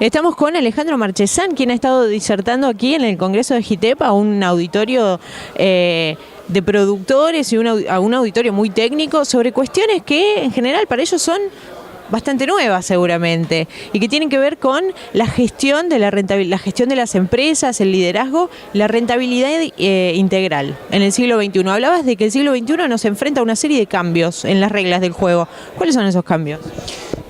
Estamos con Alejandro Marchesán, quien ha estado disertando aquí en el Congreso de GITEP a un auditorio de productores y a un auditorio muy técnico sobre cuestiones que en general para ellos son bastante nuevas seguramente y que tienen que ver con la gestión de la gestión de las empresas, el liderazgo, la rentabilidad integral en el siglo XXI. Hablabas de que el siglo XXI nos enfrenta a una serie de cambios en las reglas del juego. ¿Cuáles son esos cambios?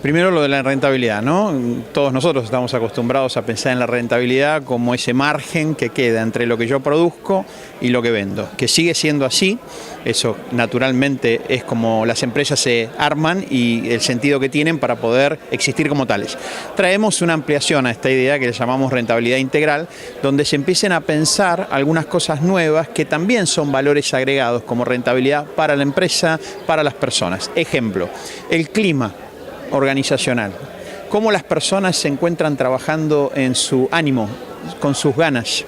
Primero lo de la rentabilidad, ¿no? Todos nosotros estamos acostumbrados a pensar en la rentabilidad como ese margen que queda entre lo que yo produzco y lo que vendo, que sigue siendo así. Eso naturalmente es como las empresas se arman y el sentido que tienen para poder existir como tales. Traemos una ampliación a esta idea que le llamamos rentabilidad integral, donde se empiecen a pensar algunas cosas nuevas que también son valores agregados como rentabilidad para la empresa, para las personas. Ejemplo, el clima organizacional, cómo las personas se encuentran trabajando en su ánimo, con sus ganas.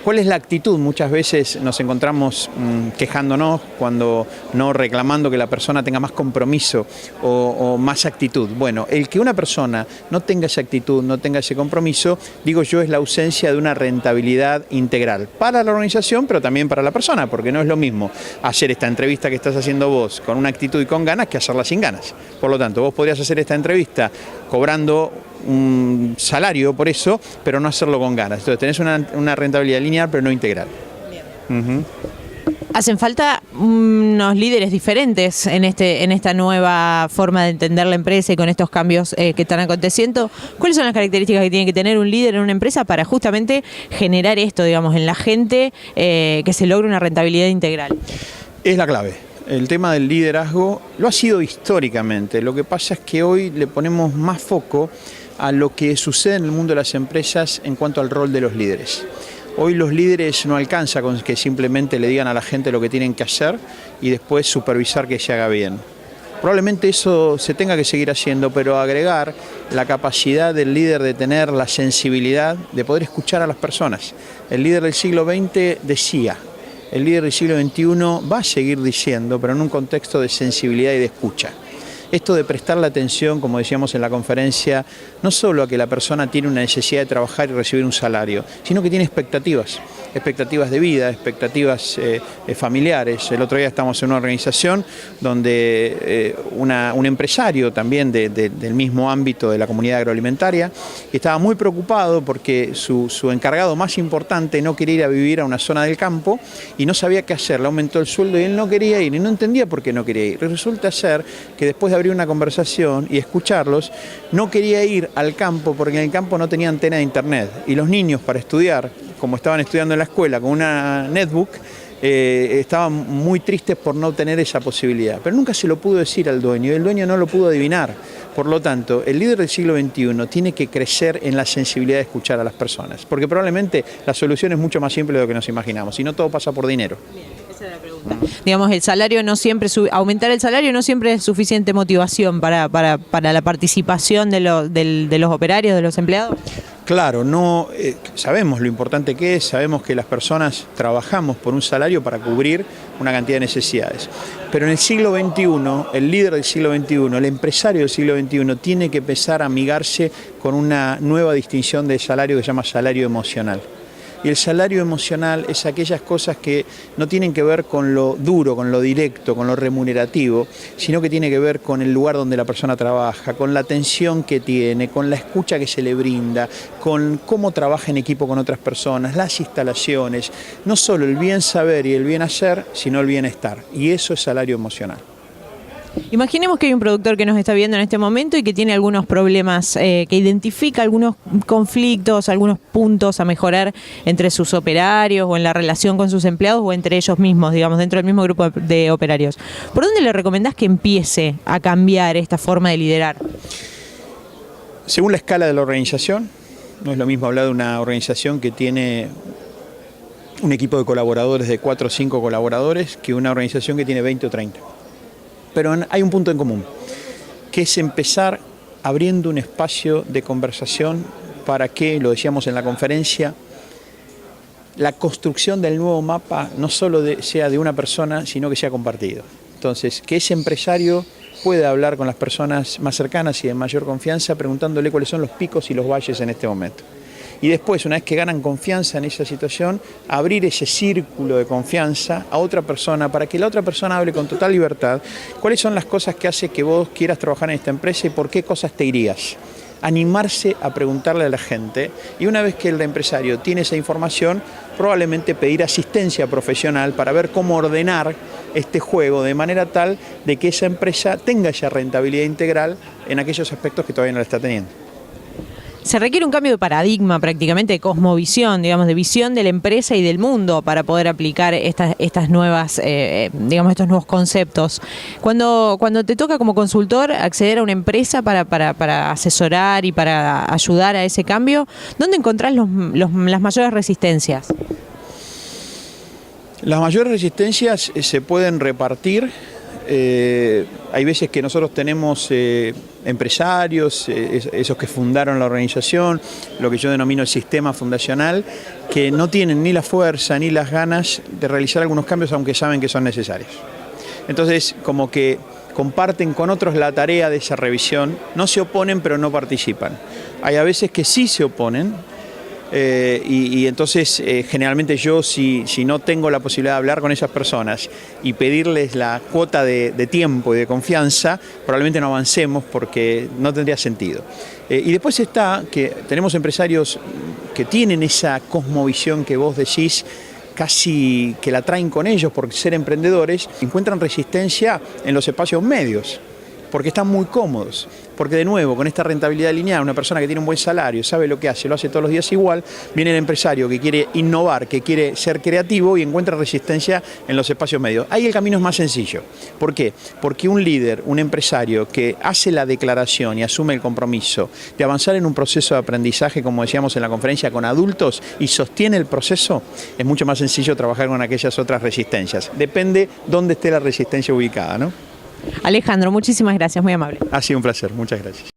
¿Cuál es la actitud? Muchas veces nos encontramos quejándonos, cuando no reclamando que la persona tenga más compromiso o más actitud. Bueno, el que una persona no tenga esa actitud, no tenga ese compromiso, digo yo, es la ausencia de una rentabilidad integral para la organización, pero también para la persona, porque no es lo mismo hacer esta entrevista que estás haciendo vos con una actitud y con ganas que hacerla sin ganas. Por lo tanto, vos podrías hacer esta entrevista cobrando un salario por eso, pero no hacerlo con ganas. Entonces tenés una rentabilidad lineal, pero no integral. Hacen falta unos líderes diferentes en esta nueva forma de entender la empresa y con estos cambios que están aconteciendo. ¿Cuáles son las características que tiene que tener un líder en una empresa para justamente generar esto, digamos, en la gente, que se logre una rentabilidad integral? Es la clave. El tema del liderazgo lo ha sido históricamente. Lo que pasa es que hoy le ponemos más foco a lo que sucede en el mundo de las empresas en cuanto al rol de los líderes. Hoy los líderes no alcanza con que simplemente le digan a la gente lo que tienen que hacer y después supervisar que se haga bien. Probablemente eso se tenga que seguir haciendo, pero agregar la capacidad del líder de tener la sensibilidad de poder escuchar a las personas. El líder del siglo XX decía, el líder del siglo XXI va a seguir diciendo, pero en un contexto de sensibilidad y de escucha. Esto de prestarle atención, como decíamos en la conferencia, no solo a que la persona tiene una necesidad de trabajar y recibir un salario, sino que tiene expectativas de vida, expectativas familiares. El otro día estamos en una organización donde un empresario también del mismo ámbito de la comunidad agroalimentaria estaba muy preocupado porque su encargado más importante no quería ir a vivir a una zona del campo y no sabía qué hacer, le aumentó el sueldo y él no quería ir y no entendía por qué no quería ir. Resulta ser que después de abrir una conversación y escucharlos, no quería ir al campo porque en el campo no tenía antena de internet y los niños para estudiar, como estaban estudiando en la escuela con una netbook, estaban muy tristes por no tener esa posibilidad. Pero nunca se lo pudo decir al dueño y el dueño no lo pudo adivinar. Por lo tanto, el líder del siglo XXI tiene que crecer en la sensibilidad de escuchar a las personas, porque probablemente la solución es mucho más simple de lo que nos imaginamos, y no todo pasa por dinero. Bien, esa es la pregunta. Digamos, el salario no siempre, aumentar el salario no siempre es suficiente motivación para la participación de los operarios, de los empleados. Claro, no sabemos lo importante que es, sabemos que las personas trabajamos por un salario para cubrir una cantidad de necesidades. Pero en el siglo XXI, el líder del siglo XXI, el empresario del siglo XXI, tiene que empezar a amigarse con una nueva distinción de salario que se llama salario emocional. Y el salario emocional es aquellas cosas que no tienen que ver con lo duro, con lo directo, con lo remunerativo, sino que tiene que ver con el lugar donde la persona trabaja, con la atención que tiene, con la escucha que se le brinda, con cómo trabaja en equipo con otras personas, las instalaciones, no solo el bien saber y el bien hacer, sino el bienestar. Y eso es salario emocional. Imaginemos que hay un productor que nos está viendo en este momento y que tiene algunos problemas, que identifica algunos conflictos, algunos puntos a mejorar entre sus operarios o en la relación con sus empleados o entre ellos mismos, digamos, dentro del mismo grupo de operarios. ¿Por dónde le recomendás que empiece a cambiar esta forma de liderar? Según la escala de la organización, no es lo mismo hablar de una organización que tiene un equipo de colaboradores de 4 o 5 colaboradores que una organización que tiene 20 o 30. Pero hay un punto en común, que es empezar abriendo un espacio de conversación para que, lo decíamos en la conferencia, la construcción del nuevo mapa no solo sea de una persona, sino que sea compartido. Entonces, que ese empresario puede hablar con las personas más cercanas y de mayor confianza, preguntándole cuáles son los picos y los valles en este momento. Y después, una vez que ganan confianza en esa situación, abrir ese círculo de confianza a otra persona para que la otra persona hable con total libertad cuáles son las cosas que hace que vos quieras trabajar en esta empresa y por qué cosas te irías. Animarse a preguntarle a la gente, y una vez que el empresario tiene esa información, probablemente pedir asistencia profesional para ver cómo ordenar este juego de manera tal de que esa empresa tenga esa rentabilidad integral en aquellos aspectos que todavía no la está teniendo. Se requiere un cambio de paradigma prácticamente, de cosmovisión, digamos, de visión de la empresa y del mundo para poder aplicar estas nuevas, digamos, estos nuevos conceptos. Cuando te toca como consultor acceder a una empresa para asesorar y para ayudar a ese cambio, ¿dónde encontrás las mayores resistencias? Las mayores resistencias se pueden repartir. Hay veces que nosotros tenemos empresarios, esos que fundaron la organización, lo que yo denomino el sistema fundacional, que no tienen ni la fuerza ni las ganas de realizar algunos cambios aunque saben que son necesarios. Entonces, como que comparten con otros la tarea de esa revisión, no se oponen pero no participan. Hay a veces que sí se oponen. Y entonces generalmente yo si no tengo la posibilidad de hablar con esas personas y pedirles la cuota de tiempo y de confianza, probablemente no avancemos porque no tendría sentido. Y después está que tenemos empresarios que tienen esa cosmovisión que vos decís, casi que la traen con ellos por ser emprendedores, encuentran resistencia en los espacios medios, porque están muy cómodos. Porque de nuevo, con esta rentabilidad lineal, una persona que tiene un buen salario, sabe lo que hace, lo hace todos los días igual, viene el empresario que quiere innovar, que quiere ser creativo y encuentra resistencia en los espacios medios. Ahí el camino es más sencillo. ¿Por qué? Porque un líder, un empresario que hace la declaración y asume el compromiso de avanzar en un proceso de aprendizaje, como decíamos en la conferencia, con adultos y sostiene el proceso, es mucho más sencillo trabajar con aquellas otras resistencias. Depende dónde esté la resistencia ubicada, ¿no? Alejandro, muchísimas gracias, muy amable. Ha sido un placer, muchas gracias.